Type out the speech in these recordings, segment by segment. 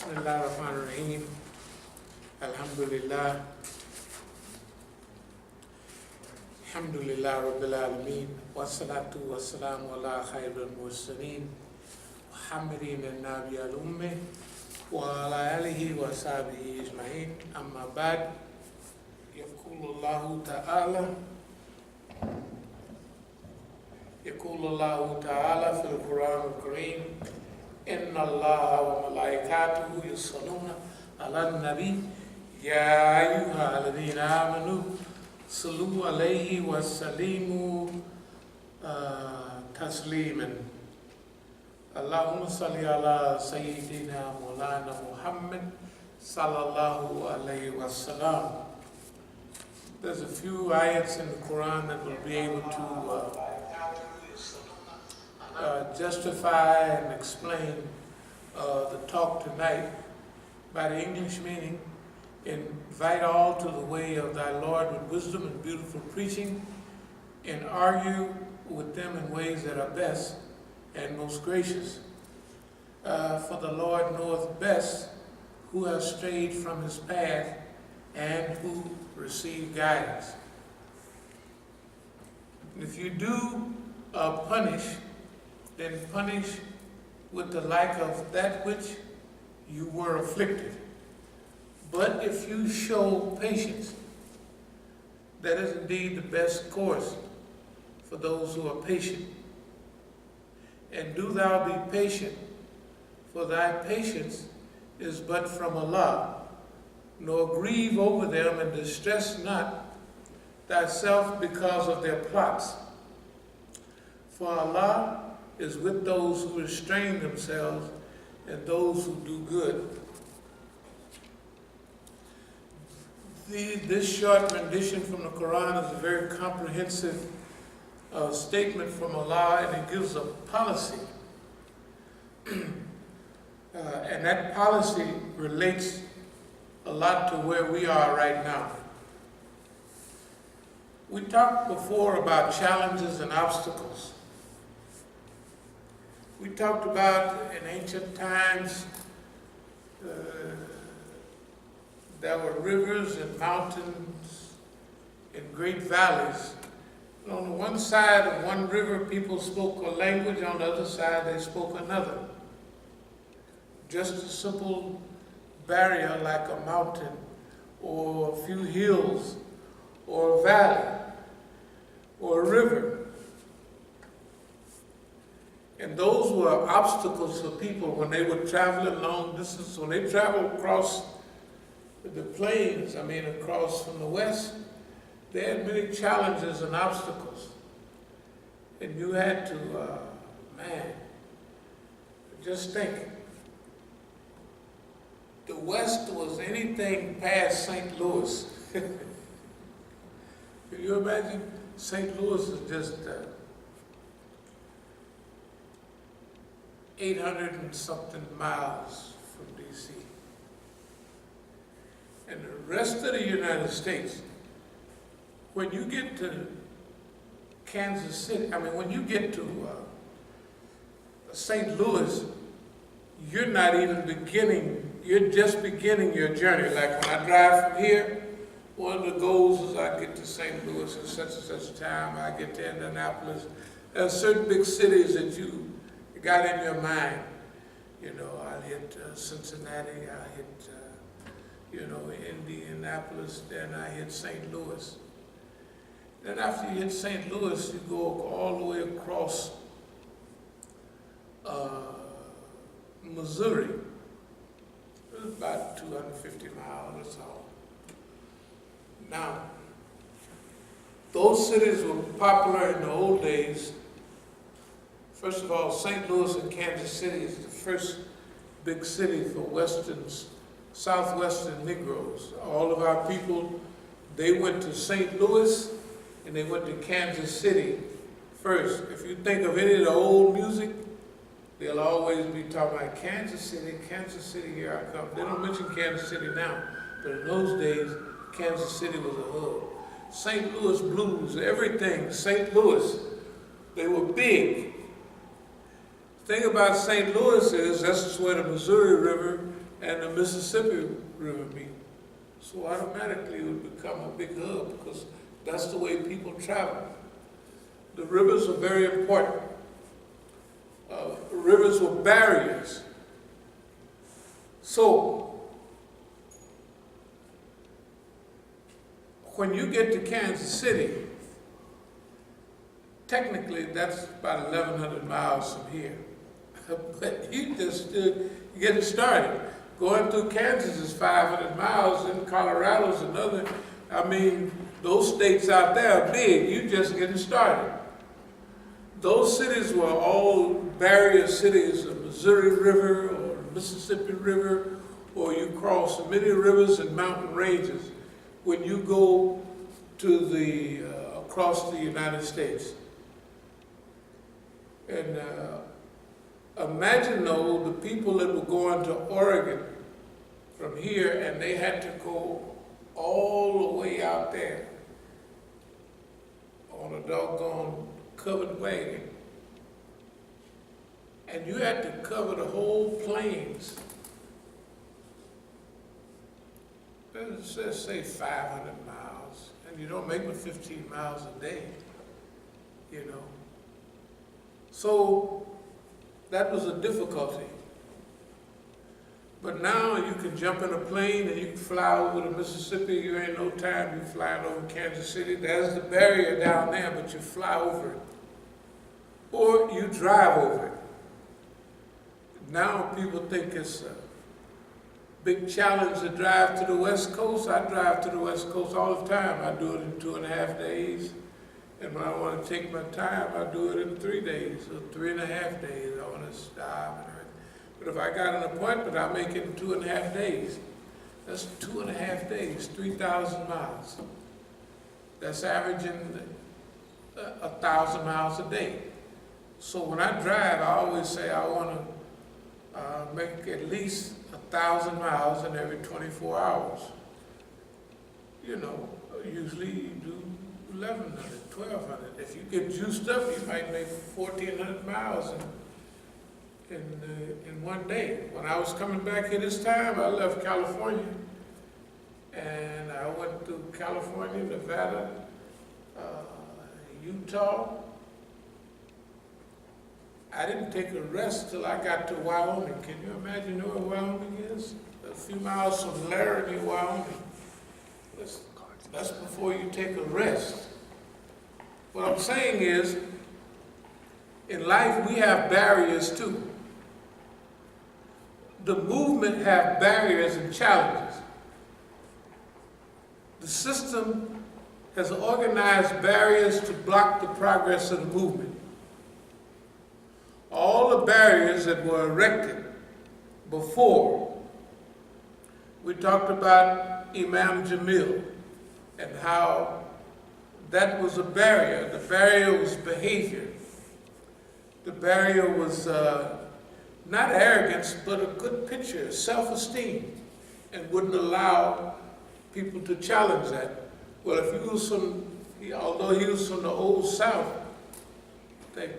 Bismillahirrahmanirrahim. Alhamdulillah. Alhamdulillah Rabbil Alameen. Wassalatu wassalamu ala khairil mursaleen. Muhammadin al-Nabi al-Ummah. Wa ala alihi wa sahbihi ajma'in. Amma ba'd. Yaqulu Allahu ta'ala. يقول الله تعالى في القرآن الكريم إن الله وملائكته يصلون على النبي يا أيها الذين آمنوا صلوا عليه وسلموا تسليما اللهم صل على سيدنا مولانا محمد صلى الله عليه وسلم. There's a few ayats in the Quran that will be able to justify and explain the talk tonight by the English meaning. Invite all to the way of thy Lord with wisdom and beautiful preaching, and argue with them in ways that are best and most gracious. For the Lord knoweth best who have strayed from his path and who receive guidance. And if you do punish, then punish with the like of that which you were afflicted. But if you show patience, that is indeed the best course for those who are patient. And do thou be patient, for thy patience is but from Allah. Nor grieve over them, and distress not thyself because of their plots. For Allah is with those who restrain themselves and those who do good. This short rendition from the Quran is a very comprehensive statement from Allah, and it gives a policy. And that policy relates a lot to where we are right now. We talked before about challenges and obstacles. We talked about in ancient times there were rivers and mountains and great valleys. And on the one side of one river, people spoke a language, on the other side they spoke another. Just a simple barrier like a mountain or a few hills or a valley or a river. And those were obstacles for people when they were traveling long distance. When they traveled across the plains, across from the west, they had many challenges and obstacles. And you had to, just think. The west was anything past St. Louis. Can you imagine? St. Louis is just 800 and something miles from D.C. And the rest of the United States, when you get to Kansas City, when you get to St. Louis, you're not even beginning, you're just beginning your journey. Like when I drive from here, one of the goals is I get to St. Louis at such and such time, I get to Indianapolis. There are certain big cities that you got in your mind. I'll hit Cincinnati, I'll hit, Indianapolis, then I hit St. Louis. Then after you hit St. Louis, you go all the way across Missouri. It was about 250 miles, that's all. Now, those cities were popular in the old days. First of all, St. Louis and Kansas City is the first big city for Southwestern Negroes. All of our people, they went to St. Louis and they went to Kansas City first. If you think of any of the old music, they'll always be talking about Kansas City, here I come. They don't mention Kansas City now, but in those days, Kansas City was a hub. St. Louis blues, everything, St. Louis, they were big. The thing about St. Louis is that's where the Missouri River and the Mississippi River meet. So automatically it would become a big hub because that's the way people travel. The rivers are very important. Rivers were barriers. So when you get to Kansas City, technically that's about 1,100 miles from here. But you just getting started. Going through Kansas is 500 miles, and Colorado's another. I mean, those states out there are big. You just getting started. Those cities were all barrier cities, the Missouri River or the Mississippi River, or you cross many rivers and mountain ranges when you go to the across the United States. And imagine though the people that were going to Oregon from here, and they had to go all the way out there on a doggone covered wagon. And you had to cover the whole plains. Let's say 500 miles, and you don't make but 15 miles a day, you know. So that was a difficulty. But now you can jump in a plane and you can fly over to Mississippi. You ain't no time. You're flying over Kansas City. There's the barrier down there, but you fly over it. Or you drive over it. Now people think it's a big challenge to drive to the West Coast. I drive to the West Coast all the time. I do it in 2.5 days. And when I want to take my time, I do it in 3 days or 3.5 days. I want to stop and everything. But if I got an appointment, I make it in 2.5 days. That's 2.5 days, 3,000 miles. That's averaging 1,000 miles a day. So when I drive, I always say I want to make at least 1,000 miles in every 24 hours. You know, usually you do 1,100, 1,200. If you get juiced up, you might make 1,400 miles in one day. When I was coming back here this time, I left California, and I went through California, Nevada, Utah. I didn't take a rest till I got to Wyoming. Can you imagine where Wyoming is? A few miles from Laramie, Wyoming. That's before you take a rest. What I'm saying is, in life we have barriers too. The movement have barriers and challenges. The system has organized barriers to block the progress of the movement. All the barriers that were erected before, we talked about Imam Jamil and how that was a barrier. The barrier was behavior. The barrier was not arrogance, but a good picture, self-esteem, and wouldn't allow people to challenge that. Well, if he was from, although he was from the old South, I think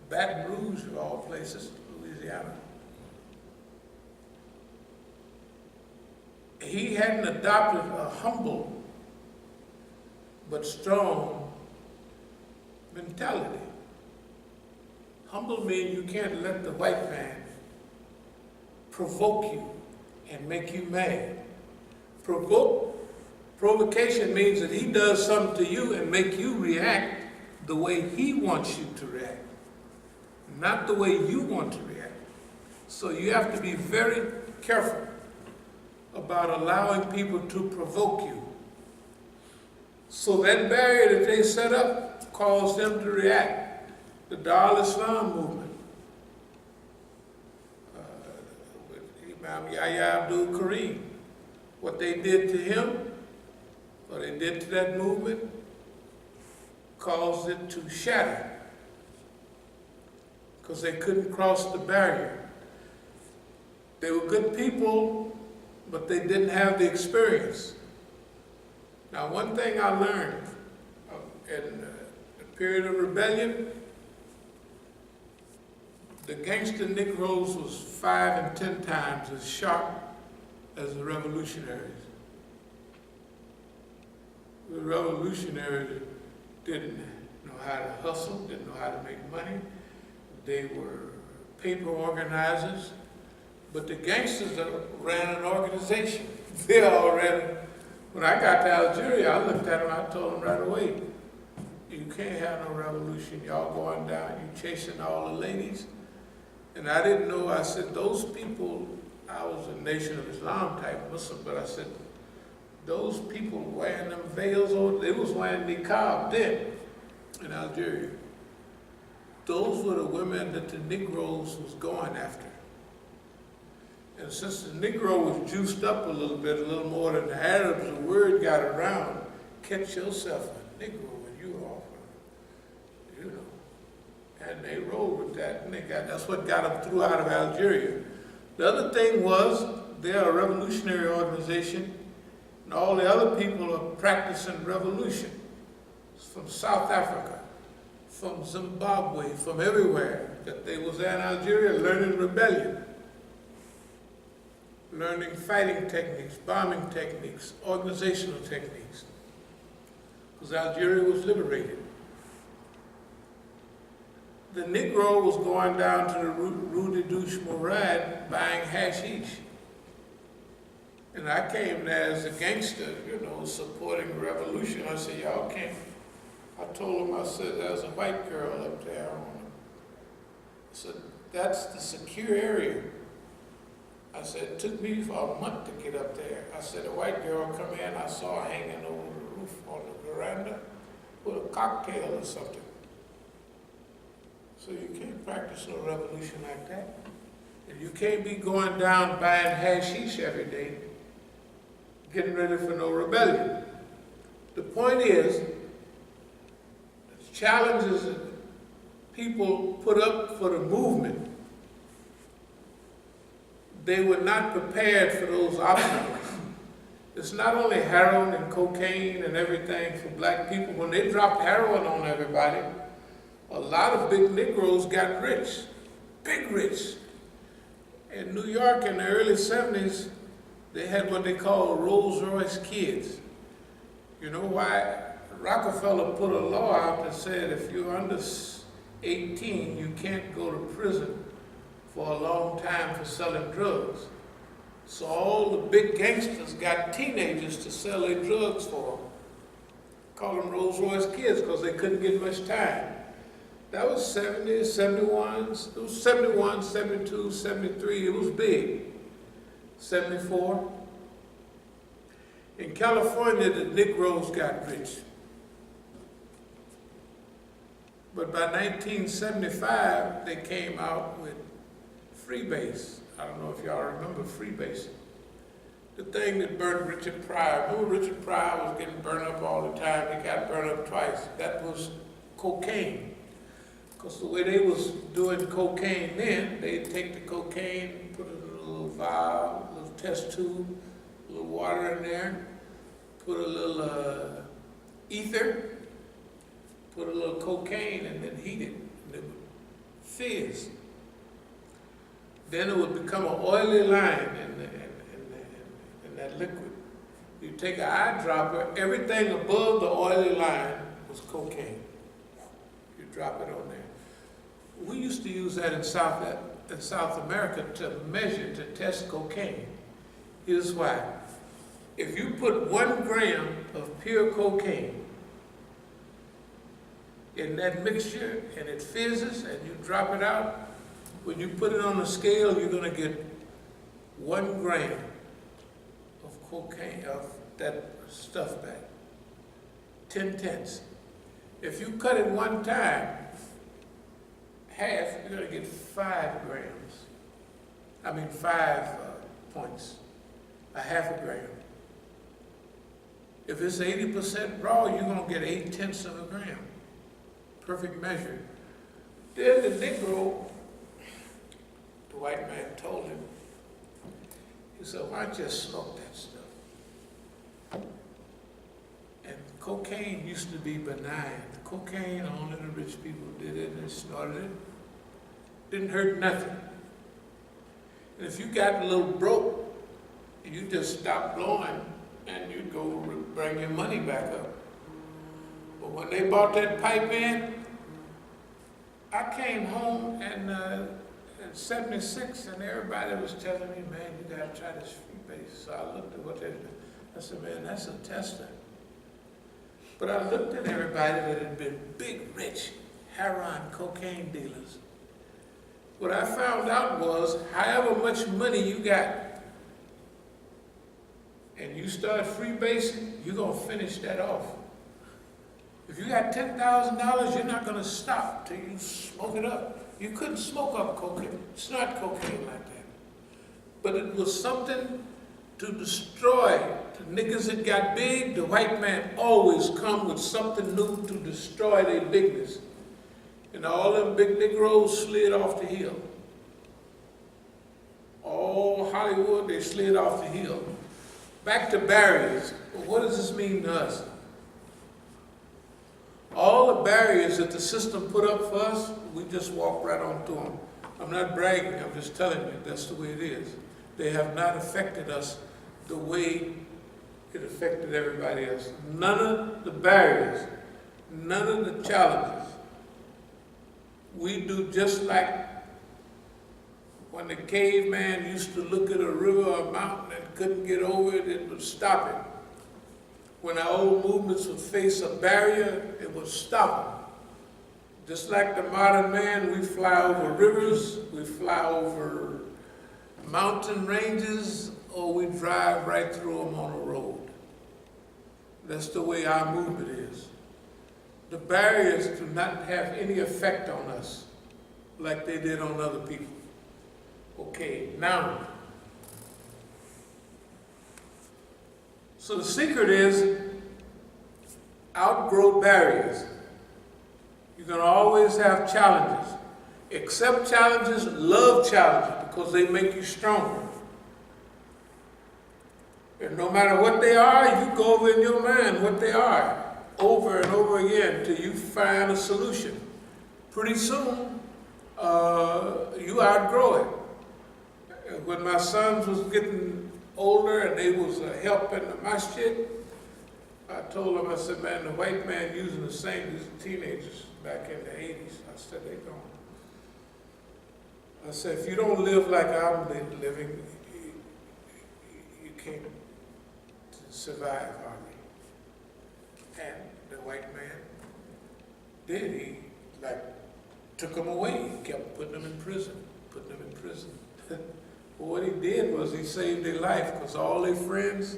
Baton Rouge of all places, Louisiana, he hadn't adopted a humble but strong mentality. Humble means you can't let the white man provoke you and make you mad. Provocation means that he does something to you and make you react the way he wants you to react, not the way you want to react. So you have to be very careful about allowing people to provoke you. So that barrier that they set up caused them to react. The Dar al-Islam movement, with Imam Yahya Abdul-Karim, what they did to him, what they did to that movement, caused it to shatter because they couldn't cross the barrier. They were good people, but they didn't have the experience. Now, one thing I learned in the period of rebellion, the gangster Negroes was 5 and 10 times as sharp as the revolutionaries. The revolutionaries didn't know how to hustle, didn't know how to make money. They were paper organizers. But the gangsters that ran an organization. They all ran. When I got to Algeria, I looked at them, I told them right away, you can't have no revolution. Y'all going down, you chasing all the ladies. And I didn't know, I said, those people, I was a Nation of Islam type Muslim, but I said, those people wearing them veils, they was wearing niqab then in Algeria. Those were the women that the Negroes was going after. And since the Negro was juiced up a little more than the Arabs, the word got around, catch yourself a Negro when you off, you know. And they rolled with that, and that's what got them through out of Algeria. The other thing was, they're a revolutionary organization, and all the other people are practicing revolution. It's from South Africa, from Zimbabwe, from everywhere, that they was in Algeria learning rebellion. Learning fighting techniques, bombing techniques, organizational techniques, because Algeria was liberated. The Negro was going down to the Rue de Douche Mourad buying hashish. And I came there as a gangster, you know, supporting revolution. I said, y'all can't. I told him, I said, there's a white girl up there. I said, that's the secure area. I said, it took me for a month to get up there. I said, a white girl come in, I saw her hanging over the roof on the veranda with a cocktail or something. So you can't practice no revolution like that. And you can't be going down buying hashish every day, getting ready for no rebellion. The point is, the challenges that people put up for the movement, they were not prepared for those obstacles. It's not only heroin and cocaine and everything for black people. When they dropped heroin on everybody, a lot of big Negroes got rich, big rich. In New York in the early 70s, they had what they call Rolls Royce kids. You know why? Rockefeller put a law out that said if you're under 18, you can't go to prison for a long time for selling drugs. So all the big gangsters got teenagers to sell their drugs for them. Call them Rolls Royce kids because they couldn't get much time. That was 70, 71, it was 71, 72, 73, it was big. 74. In California, the Negroes got rich. But by 1975, they came out with freebase. I don't know if y'all remember freebase. The thing that burned Richard Pryor. Remember Richard Pryor was getting burned up all the time. He got burned up twice. That was cocaine. Because the way they was doing cocaine then, they'd take the cocaine, put it in a little vial, a little test tube, a little water in there, put a little ether, put a little cocaine, and then heat it, and it would fizz. Then it would become an oily line in that liquid. You take an eyedropper, everything above the oily line was cocaine. You drop it on there. We used to use that in South America to measure, to test cocaine. Here's why. If you put 1 gram of pure cocaine in that mixture and it fizzes and you drop it out, when you put it on a scale, you're going to get 1 gram of cocaine, of that stuff back. 10/10. If you cut it one time, half, you're going to get 5 grams. I mean 5 points, a half a gram. If it's 80% raw, you're going to get 0.8 of a gram. Perfect measure. Then the Negro, the white man told him, he said, why don't you just smoke that stuff? And cocaine used to be benign. Cocaine, only the rich people did it and snorted it. Didn't hurt nothing. And if you got a little broke, you just stop blowing and you go bring your money back up. But when they bought that pipe in, I came home and in 76 and everybody was telling me, man, you gotta try this freebase. So I looked at what they did. I said, man, that's a tester. But I looked at everybody that had been big, rich, heroin, cocaine dealers. What I found out was, however much money you got, and you start freebasing, you're gonna finish that off. If you got $10,000, you're not gonna stop till you smoke it up. You couldn't smoke up cocaine. It's not cocaine like that. But it was something to destroy. The niggas that got big, the white man always come with something new to destroy their bigness. And all them big Negroes slid off the hill. All Hollywood, they slid off the hill. Back to barriers. Well, what does this mean to us? All the barriers that the system put up for us, we just walk right on through them. I'm not bragging, I'm just telling you that's the way it is. They have not affected us the way it affected everybody else. None of the barriers, none of the challenges. We do just like when the caveman used to look at a river or a mountain and couldn't get over it, it would stop it. When our old movements would face a barrier, it would stop them. Just like the modern man, we fly over rivers, we fly over mountain ranges, or we drive right through them on a road. That's the way our movement is. The barriers do not have any effect on us like they did on other people. Okay, now, so the secret is outgrow barriers. You're going to always have challenges. Accept challenges, love challenges, because they make you stronger. And no matter what they are, you go over in your mind what they are over and over again till you find a solution. Pretty soon, you outgrow it. When my sons was getting older and they was helping the Masjid, I told them, I said, man, the white man using the same as the teenagers back in the 80s. I said, they don't. I said, if you don't live like I'm living, you can't survive hardly. And the white man did. He took them away. He kept putting them in prison, putting them in prison. But what he did was he saved their life, because all their friends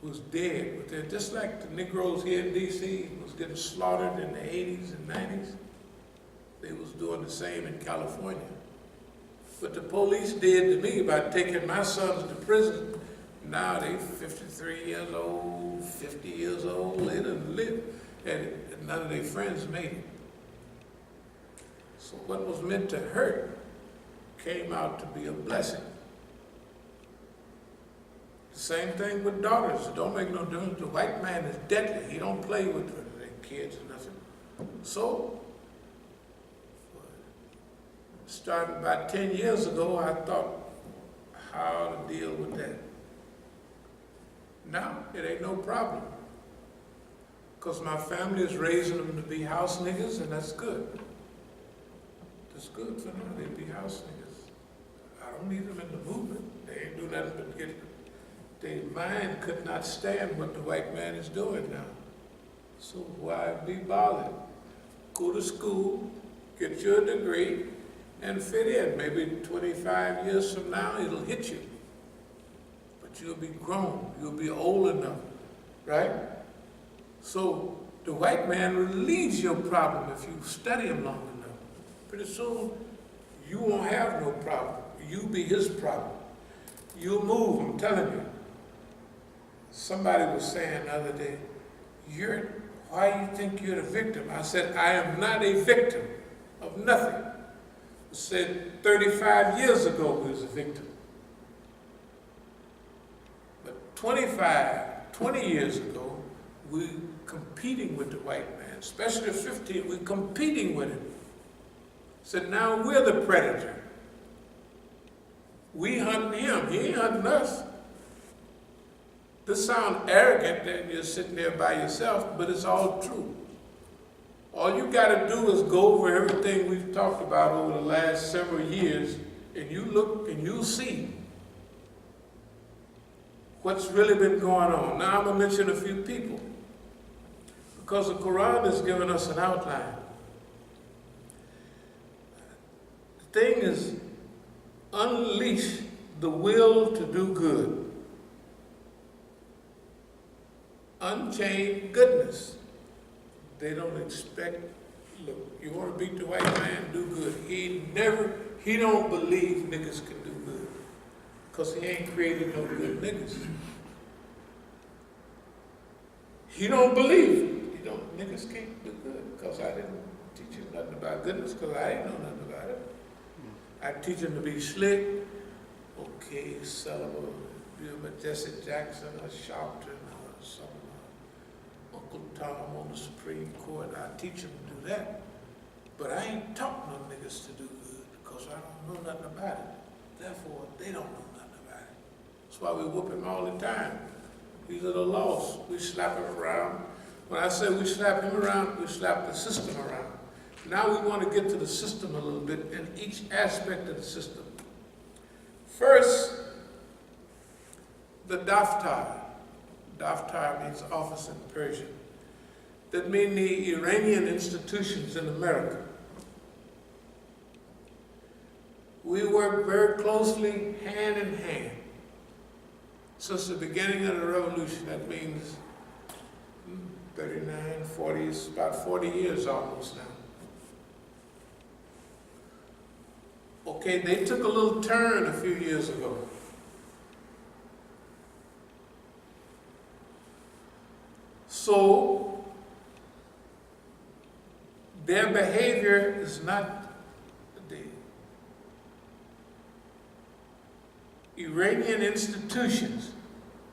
was dead. But they're just like the Negroes here in D.C. was getting slaughtered in the 80s and 90s. They was doing the same in California. What the police did to me by taking my sons to prison, now they 53 years old, 50 years old, they done lived, and none of their friends made it. So what was meant to hurt came out to be a blessing. The same thing with daughters. It don't make no difference. The white man is deadly. He don't play with their kids or nothing. So, starting about 10 years ago, I thought how to deal with that. Now, it ain't no problem. Because my family is raising them to be house niggas, and that's good. That's good for them. They be house niggas. I don't need them in the movement. They ain't do nothing but get it. Their mind could not stand what the white man is doing now. So why be bothered? Go to school, get your degree, and fit in. Maybe 25 years from now, it'll hit you. But you'll be grown, you'll be old enough, right? So the white man relieves your problem if you study him long enough. Pretty soon, you won't have no problem. You be his problem. You'll move, I'm telling you. Somebody was saying the other day, why do you think you're the victim? I said, I am not a victim of nothing. I said 35 years ago we was a victim. But 20 years ago, we competing with the white man, especially at 15, we're competing with him. So now we're the predator. We hunting him, he ain't hunting us. This sounds arrogant that you're sitting there by yourself, but it's all true. All you got to do is go over everything we've talked about over the last several years, and you look and you'll see what's really been going on. Now I'm going to mention a few people, because the Quran has given us an outline. The thing is, unleash the will to do good. Unchain goodness. They don't expect, look, you want to beat the white man, do good. He don't believe niggas can do good, because he ain't created no good niggas. He don't believe it. Niggas can't do good, because I didn't teach him nothing about goodness, because I didn't know nothing about it. I teach him to be slick. Okay, Sullivan, Jesse Jackson, or Sharpton, or some Uncle Tom on the Supreme Court. I teach him to do that. But I ain't taught no niggas to do good, because I don't know nothing about it. Therefore, they don't know nothing about it. That's why we whoop him all the time. These are the laws. We slap him around. When I say we slap him around, we slap the system around. Now we want to get to the system a little bit, and each aspect of the system. First, the daftar. Daftar means office in Persian. That means the Iranian institutions in America. We work very closely, hand in hand, since the beginning of the revolution. That means 39, 40, it's about 40 years almost now. Okay, they took a little turn a few years ago. So, their behavior is not the Iranian institutions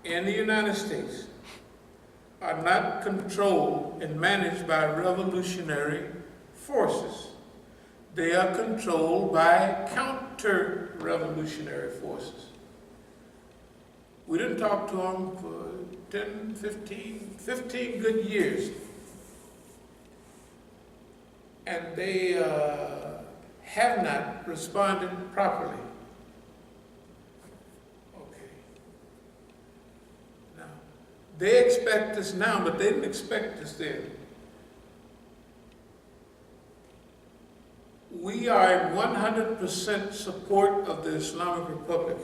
in the United States are not controlled and managed by revolutionary forces. They are controlled by counter-revolutionary forces. We didn't talk to them for 10, 15 good years. And they have not responded properly. Okay. Now, they expect us now, but they didn't expect us then. We are in 100% support of the Islamic Republic.